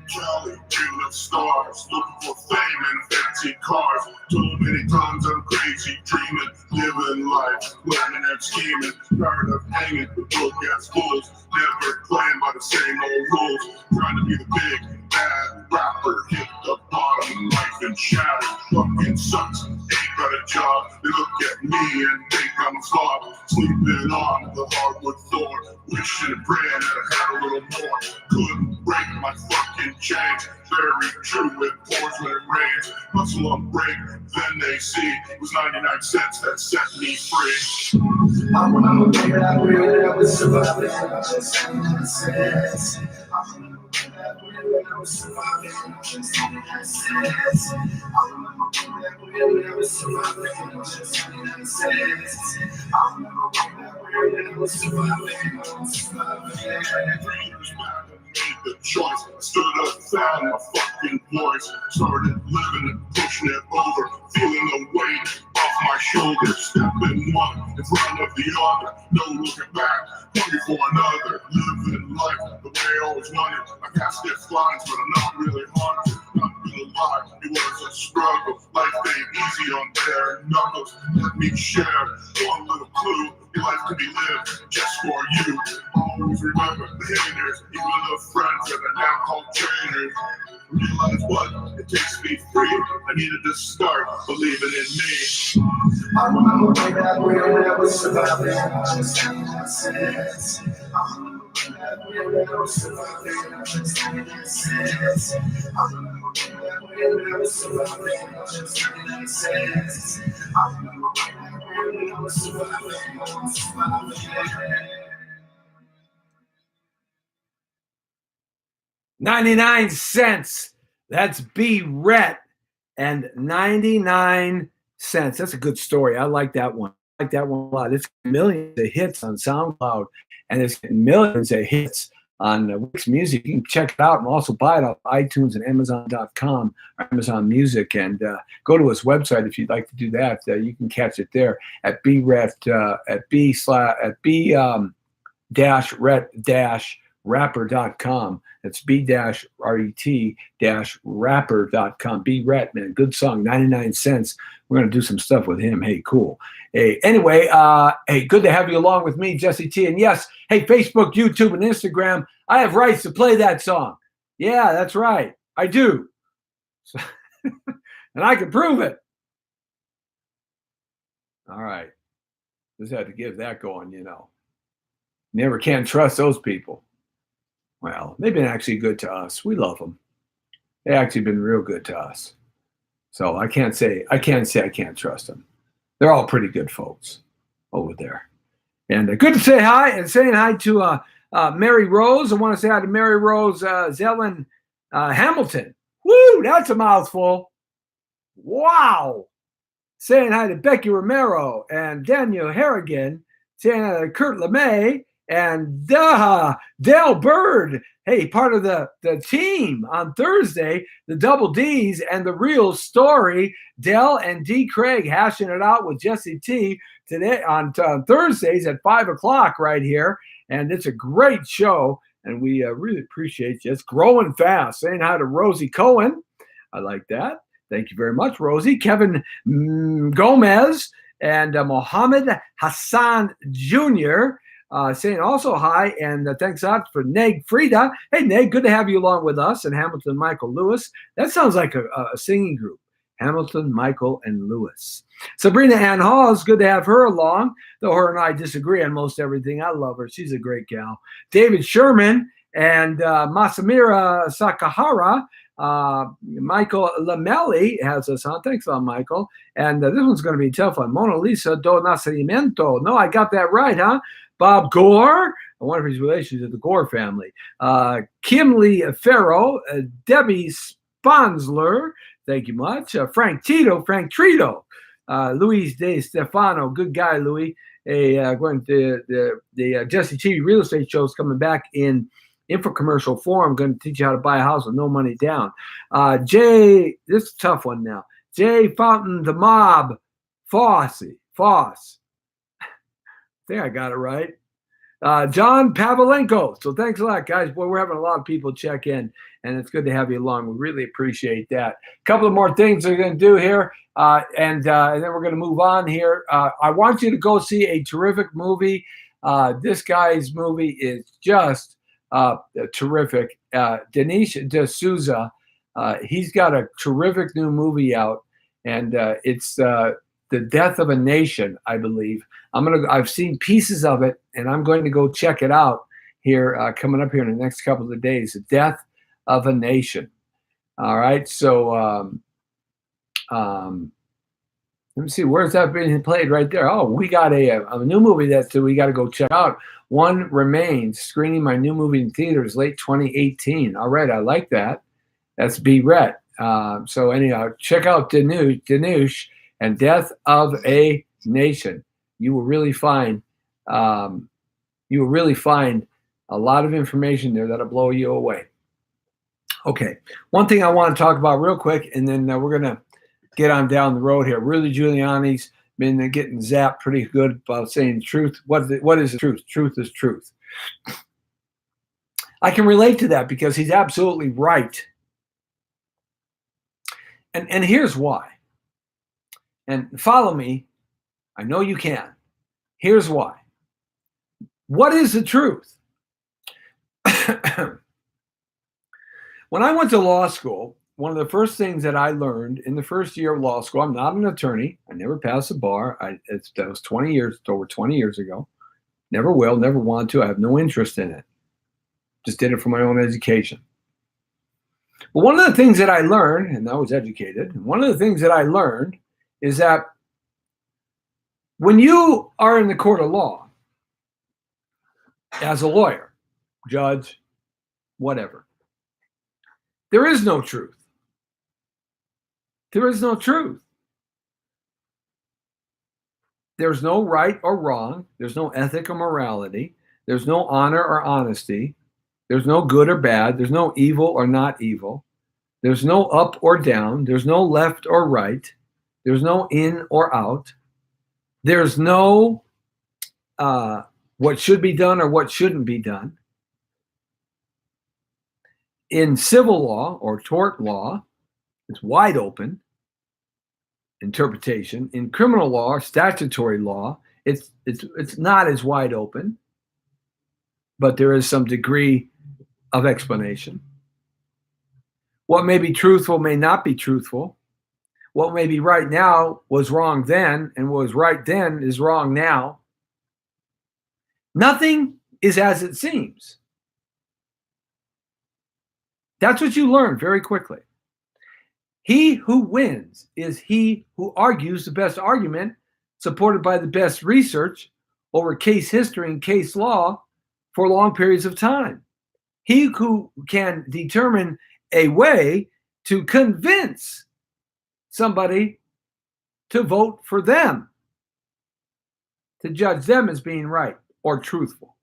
S2: Cali, dreaming of stars, looking for fame and fancy cars. Too many times I'm crazy, dreaming, living life, planning and scheming. Tired of hanging with broke ass fools, never playing by the same old rules. Trying to be the big bad rapper, hit the bottom, life in shadow. Fucking sucks, ain't got a job. They look at me and think I'm a flop. Sleeping on the hardwood floor, wishing and praying that I had a little more. Couldn't break my fucking chains. Very true, it pours when it rains. Hustle on break, then they see it was 99 cents that set me free. I remember when I was surviving. Made the choice, stood up, found my fucking voice, started living and pushing it over, feeling the weight off my shoulders, stepping one in front of the other, no looking back, hungry for another, living life the day always wondered. I cast their lines, but I'm not really haunted. Not gonna lie, it was a struggle. Life ain't easy on bare knuckles. Let me share one little clue. Your life can be lived just for you. Always remember the haters, even the friends that are now called traitors. Realize what it takes to be free. I needed to start believing in me. I remember way back when I was surviving.
S1: $0.99. That's B. Rhett and 99 cents. That's a good story. I like that one. I like that one a lot. It's millions of hits on SoundCloud, and it's millions of hits on Wix Music. You can check it out and also buy it off iTunes and Amazon.com or Amazon Music, and go to his website if you'd like to do that. You can catch it there at b-ret-rapper.com. That's b-ret-rapper.com. B-Ret, man, good song, 99 cents. We're going to do some stuff with him. Hey, cool. Hey, anyway, hey, good to have you along with me, Jesse T. And yes, hey, Facebook, YouTube, and Instagram, I have rights to play that song. Yeah, that's right. I do. So, and I can prove it. All right. Just had to get that going, you know. Never can trust those people. Well, they've been actually good to us. We love them. They've actually been real good to us. So I can't say I can't trust them. They're all pretty good folks over there. And good to say hi, and saying hi to Mary Rose. I want to say hi to Mary Rose Zellen Hamilton. Woo, that's a mouthful. Wow. Saying hi to Becky Romero and Daniel Harrigan. Saying hi to Kurt LeMay. And Dale Bird, hey, part of the team on Thursday, the Double D's and the Real Story. Dell and D. Craig hashing it out with Jesse T today on Thursdays at 5 o'clock right here. And it's a great show, and we really appreciate you. It's growing fast. Saying hi to Rosie Cohen. I like that. Thank you very much, Rosie. Kevin Gomez and Mohammed Hassan Jr., saying also hi, and thanks out for Neg Frida. Hey, Neg, good to have you along with us, and Hamilton, Michael Lewis. That sounds like a singing group. Hamilton, Michael, and Lewis. Sabrina Ann Hall, it's good to have her along, though her and I disagree on most everything. I love her. She's a great gal. David Sherman and Masamira Sakahara. Michael Lamelli has us on. Thanks a lot, Michael. And this one's going to be a tough one. Mona Lisa do Nascimento. No, I got that right, huh? Bob Gore, one of his relations to the Gore family. Kim Lee Farrow, Debbie Sponsler, thank you much. Frank Trito, Luis De Stefano, good guy, Louis. Going to the Jesse T Real Estate show is coming back in infomercial form. I'm going to teach you how to buy a house with no money down. Jay, this is a tough one now. Jay Fountain, the Mob, Foss. I think I got it right. John Pavlenko. So thanks a lot, guys. Boy, we're having a lot of people check in, and it's good to have you along. We really appreciate that. A couple of more things we're going to do here, and then we're going to move on here. I want you to go see a terrific movie. This guy's movie is just terrific. Dinesh D'Souza, he's got a terrific new movie out, and it's The Death of a Nation, I believe. I've seen pieces of it, and I'm going to go check it out here coming up here in the next couple of days. The Death of a Nation. All right, so let me see, where's that being played? Right there. Oh, we got a new movie that we got to go check out. One Remains, screening my new movie in theaters late 2018. All right, I like that. That's B. Rhett. So anyhow, check out Dinesh and Death of a Nation. You will really find a lot of information there that'll blow you away. Okay, one thing I want to talk about real quick, and then we're gonna get on down the road here. Rudy Giuliani's been getting zapped pretty good about saying truth. What is the truth? Truth is truth. I can relate to that because he's absolutely right. And here's why. And follow me. I know you can. Here's why. What is the truth? When I went to law school, one of the first things that I learned in the first year of law school, I'm not an attorney. I never passed the bar. That was 20 years, over 20 years ago. Never will, never want to. I have no interest in it. Just did it for my own education. But one of the things that I learned, and I was educated, and one of the things that I learned is that when you are in the court of law, as a lawyer, judge, whatever, there is no truth. There is no truth. There's no right or wrong. There's no ethic or morality. There's no honor or honesty. There's no good or bad. There's no evil or not evil. There's no up or down. There's no left or right. There's no in or out. There's no what should be done or what shouldn't be done. In civil law or tort law, it's wide open interpretation. In criminal law or statutory law, it's not as wide open, but there is some degree of explanation. What may be truthful may not be truthful. What may be right now was wrong then, and what was right then is wrong now. Nothing is as it seems. That's what you learn very quickly. He who wins is he who argues the best argument, supported by the best research over case history and case law for long periods of time. He who can determine a way to convince somebody to vote for them, to judge them as being right or truthful.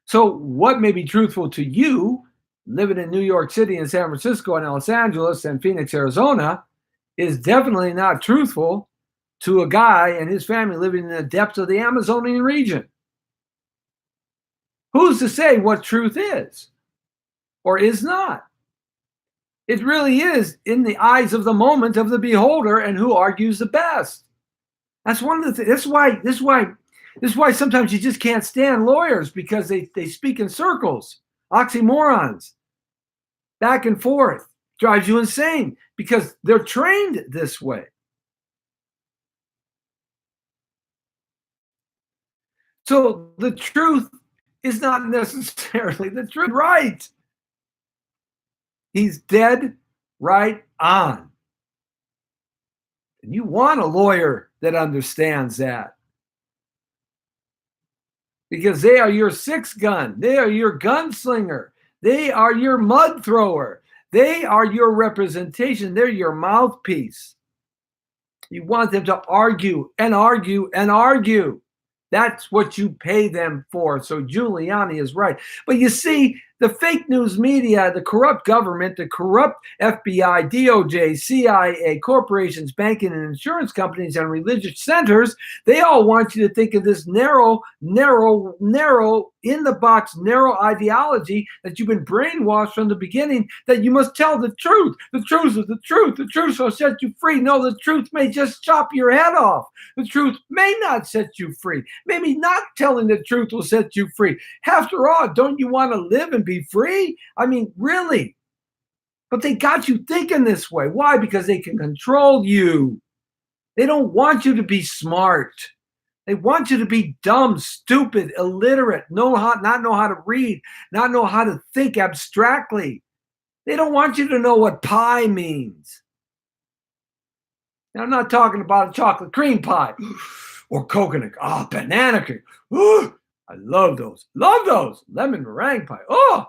S1: So what may be truthful to you living in New York City and San Francisco and Los Angeles and Phoenix, Arizona, is definitely not truthful to a guy and his family living in the depths of the Amazonian region. Who's to say what truth is or is not? It really is in the eyes of the moment of the beholder and who argues the best. That's one of the things. This is why sometimes you just can't stand lawyers, because they speak in circles, oxymorons, back and forth. Drives you insane because they're trained this way. So the truth is not necessarily the truth, right? He's dead right on. And you want a lawyer that understands that. Because they are your six gun. They are your gunslinger. They are your mud thrower. They are your representation. They're your mouthpiece. You want them to argue and argue and argue. That's what you pay them for. So Giuliani is right. But you see, the fake news media, the corrupt government, the corrupt FBI, DOJ, CIA, corporations, banking and insurance companies, and religious centers, they all want you to think of this narrow, in the box, narrow ideology that you've been brainwashed from the beginning, that you must tell the truth. The truth is the truth. The truth will set you free. No, the truth may just chop your head off. The truth may not set you free. Maybe not telling the truth will set you free. After all, don't you want to live and be free? I mean, really? But they got you thinking this way. Why? Because they can control you. They don't want you to be smart. They want you to be dumb, stupid, illiterate, not know how to read, not know how to think abstractly. They don't want you to know what pie means. Now, I'm not talking about a chocolate cream pie or coconut, banana cream. Ooh, I love those. Love those. Lemon meringue pie. Oh!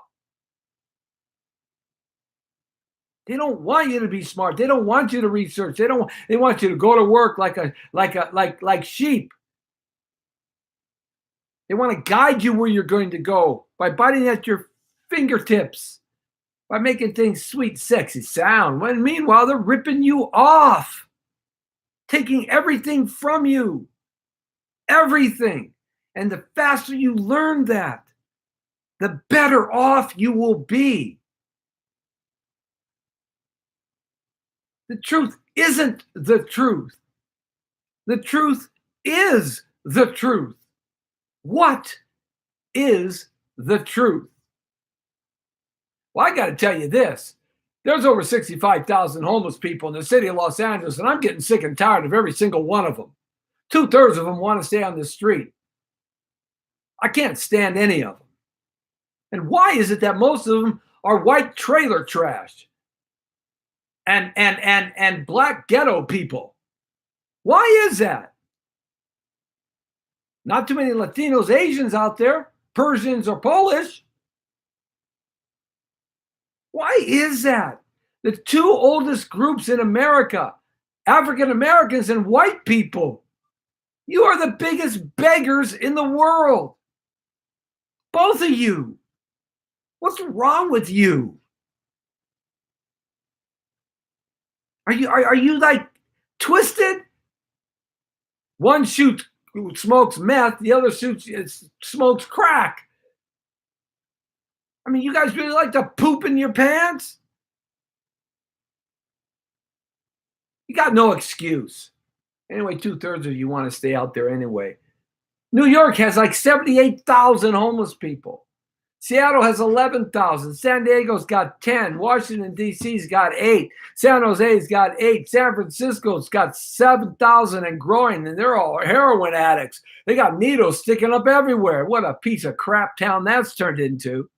S1: They don't want you to be smart. They don't want you to research. They want you to go to work like sheep. They want to guide you where you're going to go by biting at your fingertips, by making things sweet, sexy sound. When meanwhile, they're ripping you off, taking everything from you. Everything. And the faster you learn that, the better off you will be. The truth isn't the truth. The truth is the truth. What is the truth? Well, I got to tell you this. There's over 65,000 homeless people in the city of Los Angeles, and I'm getting sick and tired of every single one of them. 2/3 of them want to stay on the street. I can't stand any of them. And why is it that most of them are white trailer trash and black ghetto people? Why is that? Not too many Latinos, Asians out there, Persians or Polish. Why is that? The two oldest groups in America, African Americans and white people, you are the biggest beggars in the world. Both of you. What's wrong with you? Are you like twisted? One smokes meth, the other smokes crack. I mean, you guys really like to poop in your pants? You got no excuse. Anyway, 2/3 of you want to stay out there anyway. New York has like 78,000 homeless people. Seattle has 11,000. San Diego's got 10. Washington, D.C.'s got 8. San Jose's got 8. San Francisco's got 7,000 and growing, and they're all heroin addicts. They got needles sticking up everywhere. What a piece of crap town that's turned into.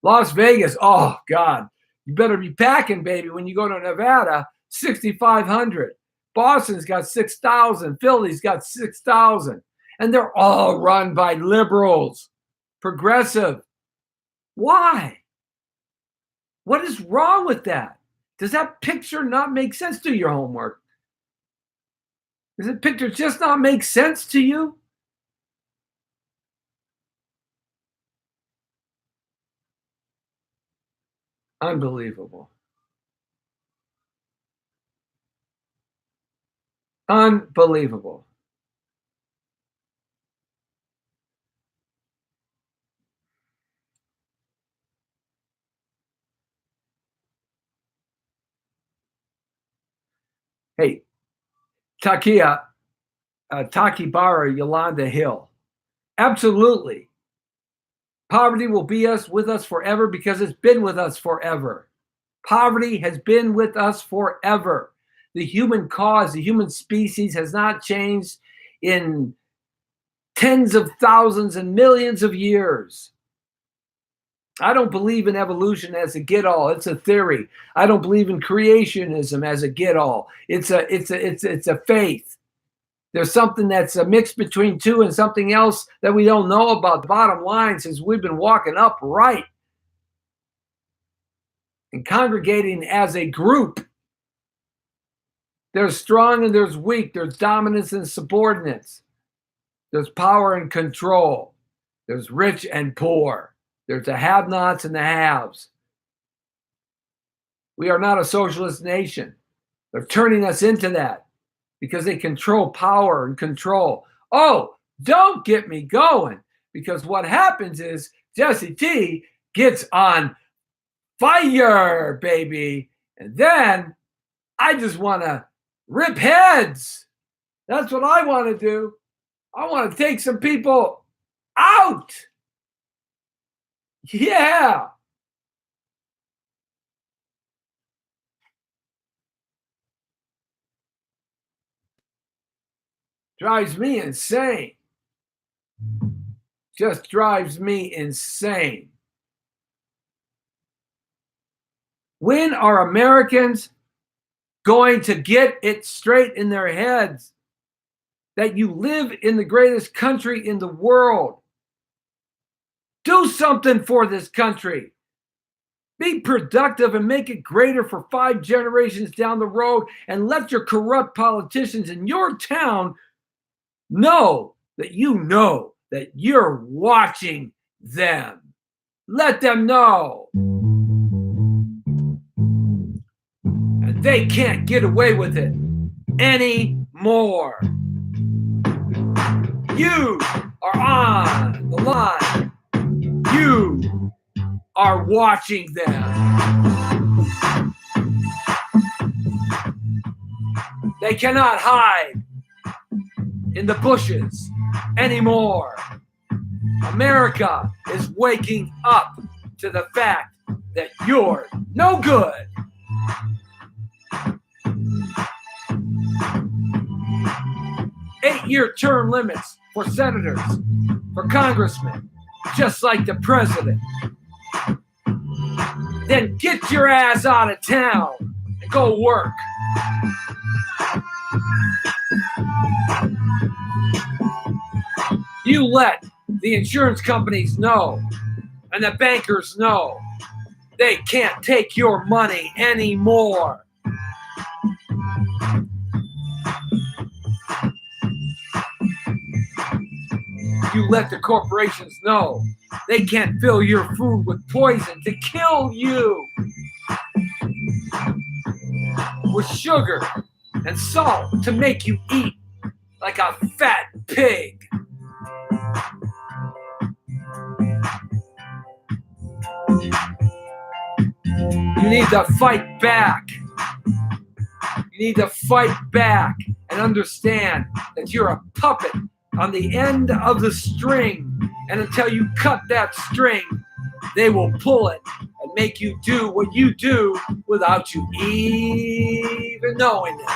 S1: Las Vegas, oh, God. You better be packing, baby, when you go to Nevada, 6,500. Boston's got 6,000. Philly's got 6,000. And they're all run by liberals, progressive. Why? What is wrong with that? Does that picture not make sense? Do your homework. Does the picture just not make sense to you? Unbelievable. Unbelievable. Hey, Takibara Yolanda Hill. Absolutely. Poverty will be with us forever because it's been with us forever. Poverty has been with us forever. The human cause, the human species has not changed in tens of thousands and millions of years. I don't believe in evolution as a get-all. It's a theory. I don't believe in creationism as a get-all. It's a faith. There's something that's a mix between two and something else that we don't know about. The bottom line, since we've been walking upright and congregating as a group, there's strong and there's weak. There's dominance and subordinates. There's power and control. There's rich and poor. There's the have-nots and the haves. We are not a socialist nation. They're turning us into that because they control power and control. Oh, don't get me going, because what happens is Jesse T gets on fire, baby. And then I just want to rip heads. That's what I want to do. I want to take some people out. Yeah. Drives me insane. Just drives me insane. When are Americans going to get it straight in their heads that you live in the greatest country in the world? Do something for this country. Be productive and make it greater for 5 generations down the road, and let your corrupt politicians in your town know that you're watching them. Let them know. And they can't get away with it anymore. You are on the line. You are watching them. They cannot hide in the bushes anymore. America is waking up to the fact that you're no good. Eight-year term limits for senators, for congressmen, just like the president. Then get your ass out of town and go work. You let the insurance companies know and the bankers know they can't take your money anymore. You let the corporations know they can't fill your food with poison to kill you, with sugar and salt to make you eat like a fat pig. You need to fight back. You need to fight back and understand that you're a puppet on the end of the string. And until you cut that string, they will pull it and make you do what you do without you even knowing it.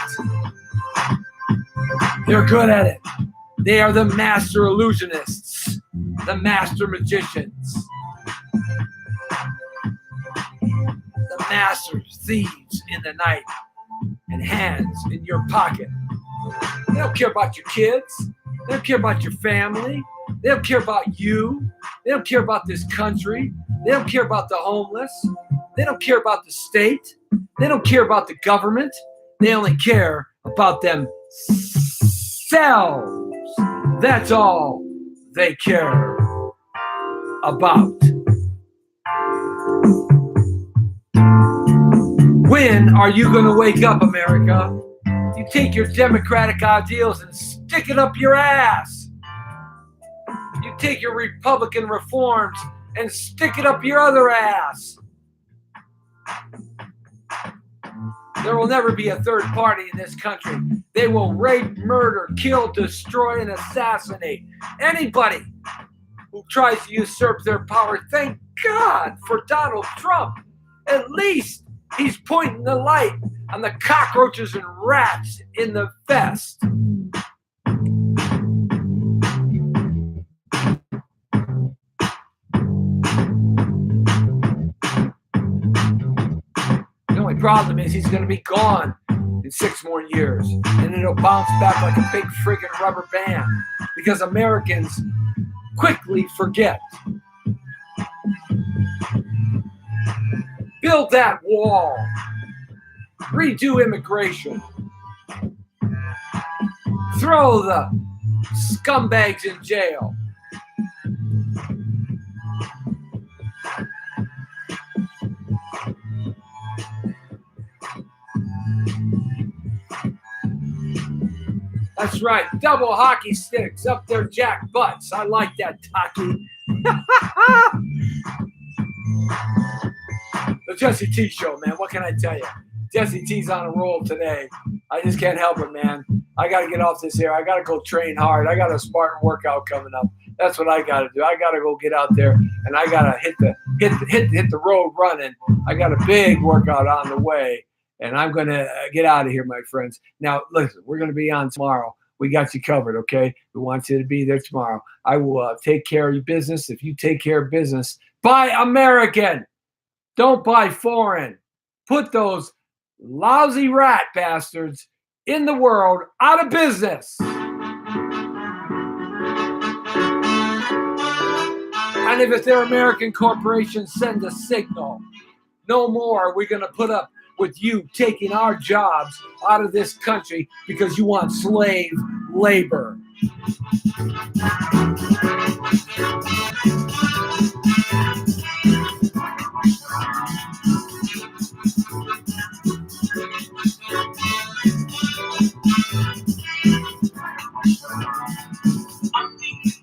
S1: They're good at it. They are the master illusionists, the master magicians, the master thieves in the night and hands in your pocket. They don't care about your kids. They don't care about your family. They don't care about you. They don't care about this country. They don't care about the homeless. They don't care about the state. They don't care about the government. They only care about themselves. That's all they care about. When are you going to wake up, America? You take your democratic ideals and stick it up your ass. You take your Republican reforms and stick it up your other ass. There will never be a third party in this country. They will rape, murder, kill, destroy, and assassinate anybody who tries to usurp their power. Thank God for Donald Trump. At least he's pointing the light on the cockroaches and rats in the vest. The only problem is he's going to be gone in 6 more years, and it'll bounce back like a big friggin' rubber band because Americans quickly forget. Build that wall. Redo immigration. Throw the scumbags in jail. That's right. Double hockey sticks up their jack butts. I like that, Taki. The Jesse T Show, man. What can I tell you? Jesse T's on a roll today. I just can't help it, man. I got to get off this air. I got to go train hard. I got a Spartan workout coming up. That's what I got to do. I got to go get out there, and I got to hit the road running. I got a big workout on the way, and I'm going to get out of here, my friends. Now, listen, we're going to be on tomorrow. We got you covered, okay? We want you to be there tomorrow. I will take care of your business. If you take care of business, buy American. Don't buy foreign. Put those lousy rat bastards in the world out of business. And if they're American corporations, send a signal. No more are we going to put up with you taking our jobs out of this country because you want slave labor.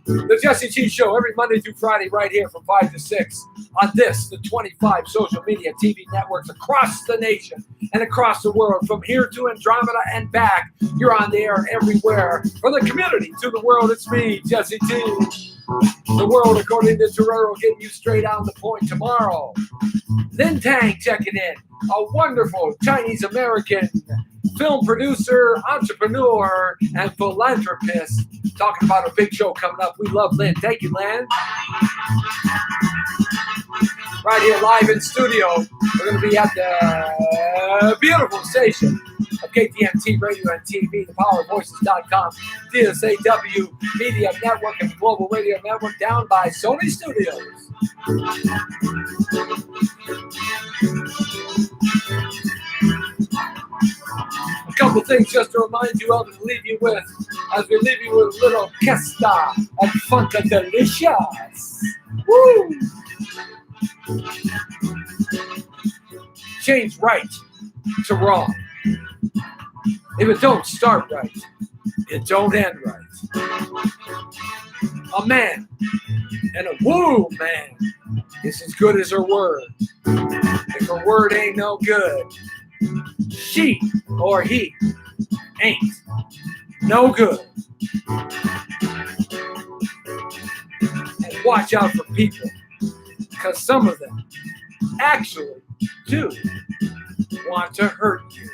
S1: The Jesse T Show every Monday through Friday right here from 5 to 6 on the 25 social media TV networks across the nation and across the world, from here to Andromeda and back. You're on the air everywhere. From the community to the world, it's me, Jesse T. The world according to Torero, getting you straight on the point tomorrow. Lin Tang checking in, a wonderful Chinese-American film producer, entrepreneur, and philanthropist, talking about a big show coming up. We love Lynn. Thank you, Lynn. Right here, live in studio. We're going to be at the beautiful station of KTMT Radio and TV, thepowervoices.com, DSAW Media Network, and Global Radio Network, down by Sony Studios. A couple things just to remind you of and leave you with, as we leave you with a little Kesta and Funkadelicia. Woo! Change right to wrong. If it don't start right, it don't end right. A man and a woo man is as good as her word. If her word ain't no good, she or he ain't no good. And watch out for people, because some of them actually do want to hurt you.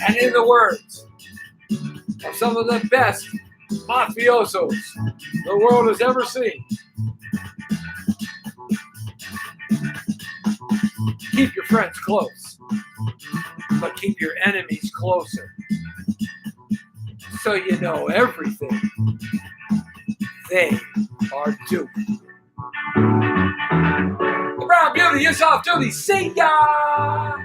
S1: And in the words of some of the best mafiosos the world has ever seen, keep your friends close, but keep your enemies closer, so you know everything they are doing. The Brown Beauty is off duty. See ya!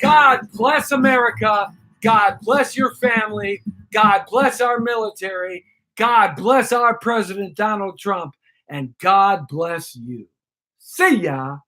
S1: God bless America. God bless your family. God bless our military. God bless our President Donald Trump. And God bless you. See ya.